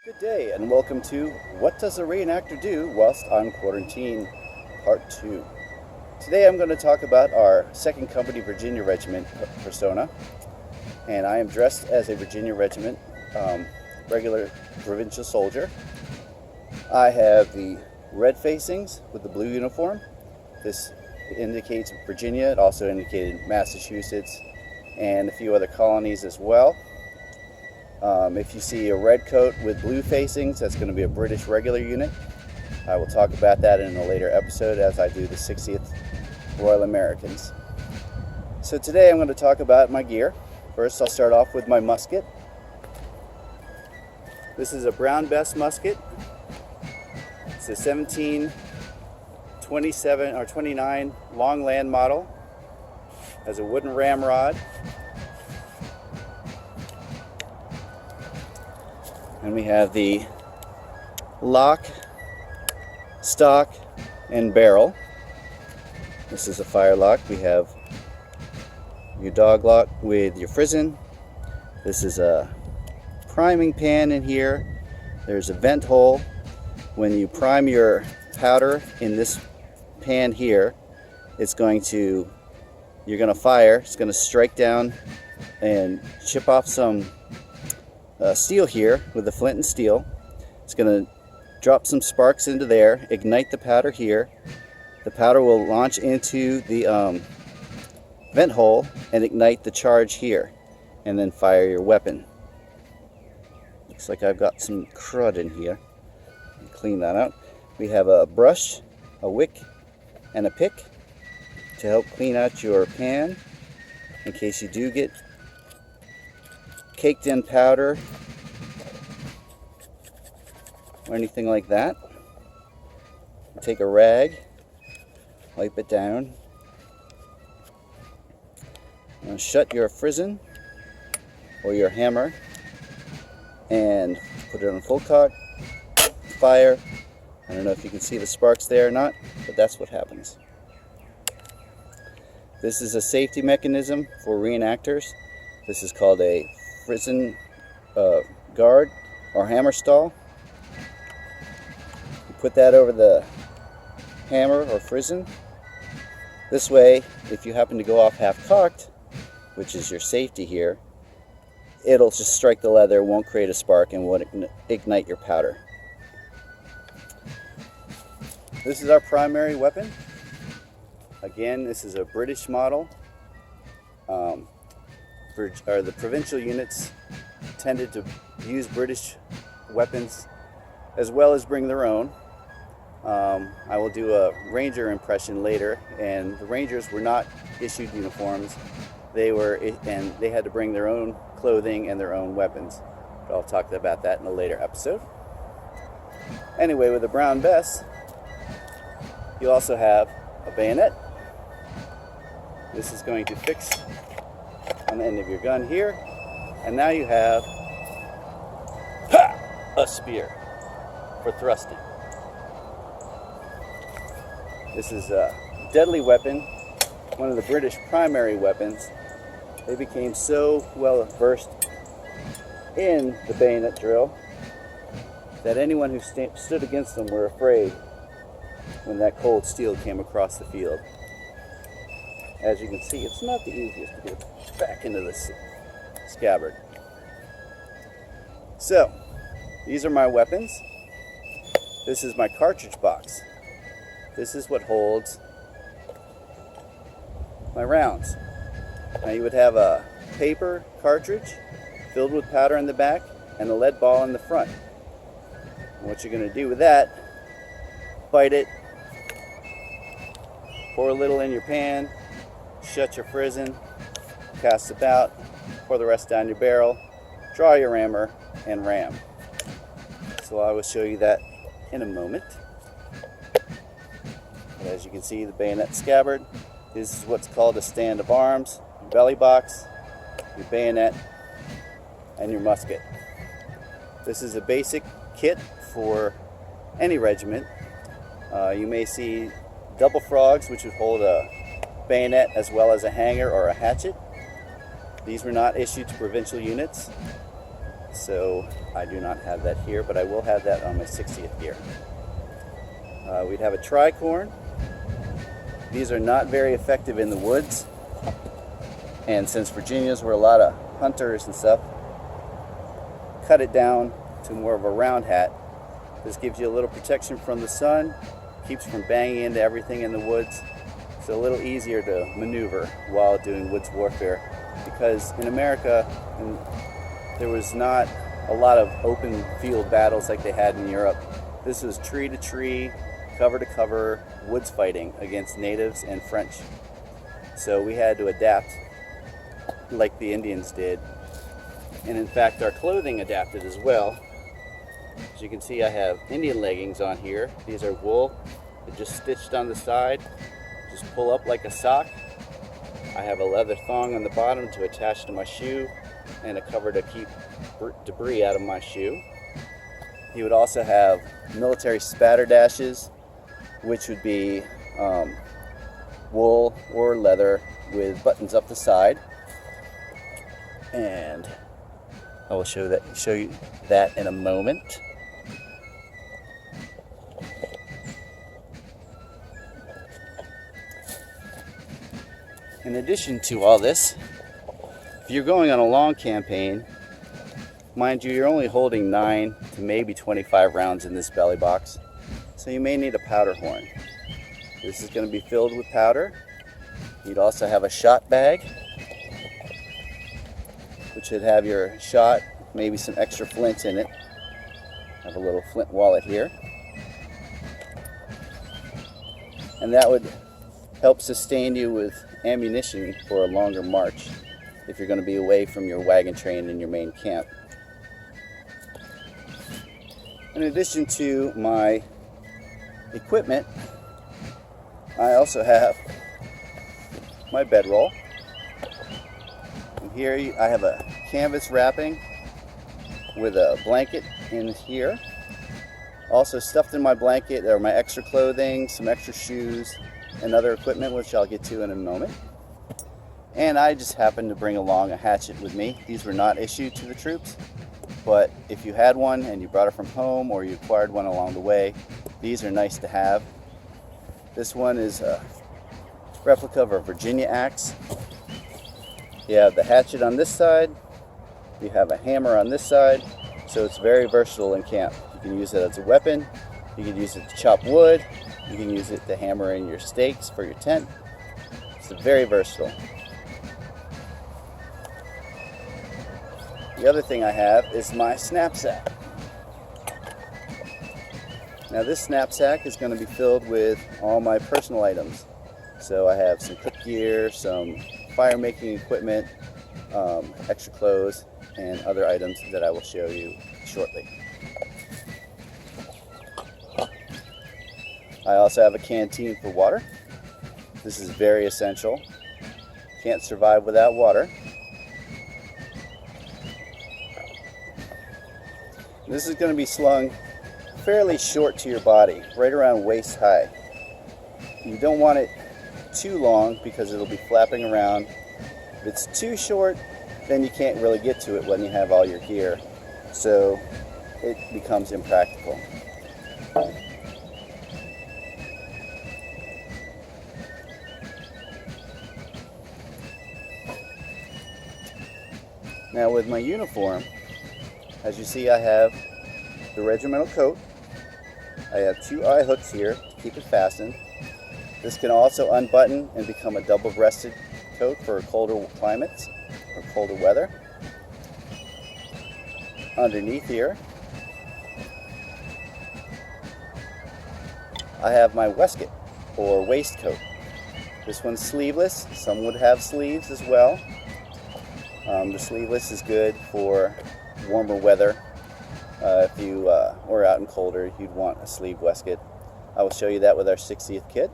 Good day and welcome to What Does a Reenactor Do Whilst on Quarantine, Part 2. Today I'm going to talk about our 2nd Company Virginia Regiment persona, and I am dressed as a Virginia Regiment regular provincial soldier. I have the red facings with the blue uniform. This indicates Virginia. It also indicated Massachusetts and a few other colonies as well. If you see a red coat with blue facings, that's going to be a British regular unit. I will talk about that in a later episode as I do the 60th Royal Americans. So today I'm going to talk about my gear. First I'll start off with my musket. This is a Brown Bess musket. It's a 1727 or 29 Longland model. Has a wooden ramrod. And we have the lock, stock, and barrel. This is a firelock. We have your dog lock with your frizzen. This is a priming pan in here. There's a vent hole. When you prime your powder in this pan here, you're going to fire. It's going to strike down and chip off some steel here with the flint and steel. It's going to drop some sparks into there, ignite the powder here. The powder will launch into the vent hole and ignite the charge here, and then fire your weapon. Looks like I've got some crud in here. Clean that out. We have a brush, a wick, and a pick to help clean out your pan in case you do get caked in powder or anything like that. Take a rag, wipe it down, and shut your frizzen or your hammer and put it on full cock, fire. I don't know if you can see the sparks there or not, but that's what happens. This is a safety mechanism for reenactors. This is called a frizzen guard or hammer stall. You put that over the hammer or frizzen. This way, if you happen to go off half-cocked, which is your safety here, it'll just strike the leather, won't create a spark, and won't ignite your powder. This is our primary weapon. Again, this is a British model. The provincial units tended to use British weapons as well as bring their own. I will do a Ranger impression later, and the Rangers were not issued uniforms. They had to bring their own clothing and their own weapons. But I'll talk about that in a later episode. Anyway, with the Brown Bess, you also have a bayonet. This is going to fix on the end of your gun here, and now you have a spear for thrusting. This is a deadly weapon, one of the British primary weapons. They became so well versed in the bayonet drill that anyone who stood against them were afraid when that cold steel came across the field. As you can see, it's not the easiest to get back into this scabbard. So, these are my weapons. This is my cartridge box. This is what holds my rounds. Now you would have a paper cartridge filled with powder in the back and a lead ball in the front. And what you're going to do with that, bite it, pour a little in your pan, shut your frizzen, cast about, pour the rest down your barrel, draw your rammer, and ram. So I will show you that in a moment. But as you can see, the bayonet scabbard, this is what's called a stand of arms, your belly box, your bayonet, and your musket. This is a basic kit for any regiment. You may see double frogs, which would hold a bayonet as well as a hanger or a hatchet. These were not issued to provincial units. so I do not have that here, but I will have that on my 60th year. We'd have a tricorn. These are not very effective in the woods, and since Virginias were a lot of hunters and stuff, cut it down to more of a round hat. This gives you a little protection from the sun, keeps from banging into everything in the woods. It's a little easier to maneuver while doing woods warfare, because in America there was not a lot of open field battles like they had in Europe. This was tree to tree, cover to cover, woods fighting against natives and French. So we had to adapt like the Indians did. And in fact, our clothing adapted as well. As you can see, I have Indian leggings on here. These are wool. They're just stitched on the side. Just pull up like a sock. I have a leather thong on the bottom to attach to my shoe, and a cover to keep debris out of my shoe. You would also have military spatterdashes, which would be wool or leather with buttons up the side. And I will show you that in a moment. In addition to all this, if you're going on a long campaign, mind you, you're only holding 9 to maybe 25 rounds in this belly box, so you may need a powder horn. This is going to be filled with powder. You'd also have a shot bag, which should have your shot, maybe some extra flints in it. I have a little flint wallet here. And that would help sustain you with ammunition for a longer march if you're going to be away from your wagon train and your main camp. In addition to my equipment, I also have my bedroll. And here I have a canvas wrapping with a blanket in here. Also stuffed in my blanket are my extra clothing, some extra shoes, and other equipment, which I'll get to in a moment. And I just happened to bring along a hatchet with me. These were not issued to the troops, but if you had one and you brought it from home or you acquired one along the way, these are nice to have. This one is a replica of a Virginia axe. You have the hatchet on this side, you have a hammer on this side, so it's very versatile in camp. You can use it as a weapon, you can use it to chop wood, you can use it to hammer in your stakes for your tent. It's very versatile. The other thing I have is my knapsack. Now this knapsack is going to be filled with all my personal items. So I have some cook gear, some fire making equipment, extra clothes, and other items that I will show you shortly. I also have a canteen for water. This is very essential. Can't survive without water. This is going to be slung fairly short to your body, right around waist high. You don't want it too long because it'll be flapping around. If it's too short, then you can't really get to it when you have all your gear, so it becomes impractical. Now with my uniform, as you see, I have the regimental coat. I have 2 eye hooks here to keep it fastened. This can also unbutton and become a double-breasted coat for colder climates or colder weather. Underneath here, I have my waistcoat or waistcoat. This one's sleeveless. Some would have sleeves as well. The sleeveless is good for warmer weather. If you were out and colder, you'd want a sleeve waistcoat. I will show you that with our 60th kit.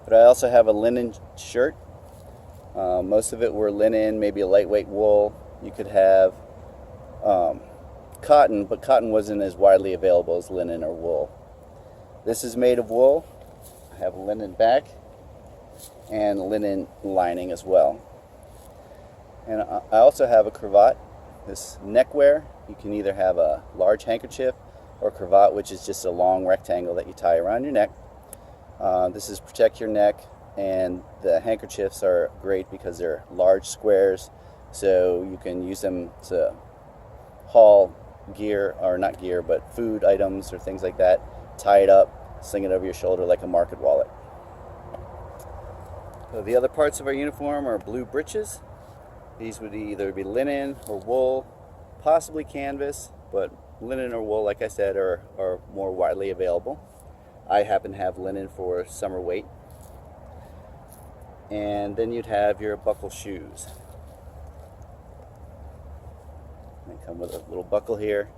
But I also have a linen shirt. Most of it were linen, maybe a lightweight wool. You could have cotton, but cotton wasn't as widely available as linen or wool. This is made of wool. I have a linen back and linen lining as well. And I also have a cravat this neckwear. You can either have a large handkerchief or cravat, which is just a long rectangle that you tie around your neck. This is protect your neck, and the handkerchiefs are great because they're large squares, so you can use them to haul gear, or not gear, but food items or things like that. Tie it up, sling it over your shoulder like a market wallet. So the other parts of our uniform are blue breeches. These would either be linen or wool, possibly canvas, but linen or wool, like I said, are more widely available. I happen to have linen for summer weight. And then you'd have your buckle shoes. They come with a little buckle here.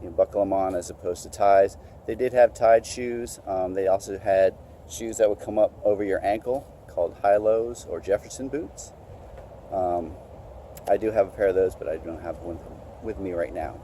You can buckle them on as opposed to ties. They did have tied shoes. They also had shoes that would come up over your ankle called high-lows or Jefferson boots. I do have a pair of those, but I don't have one with me right now.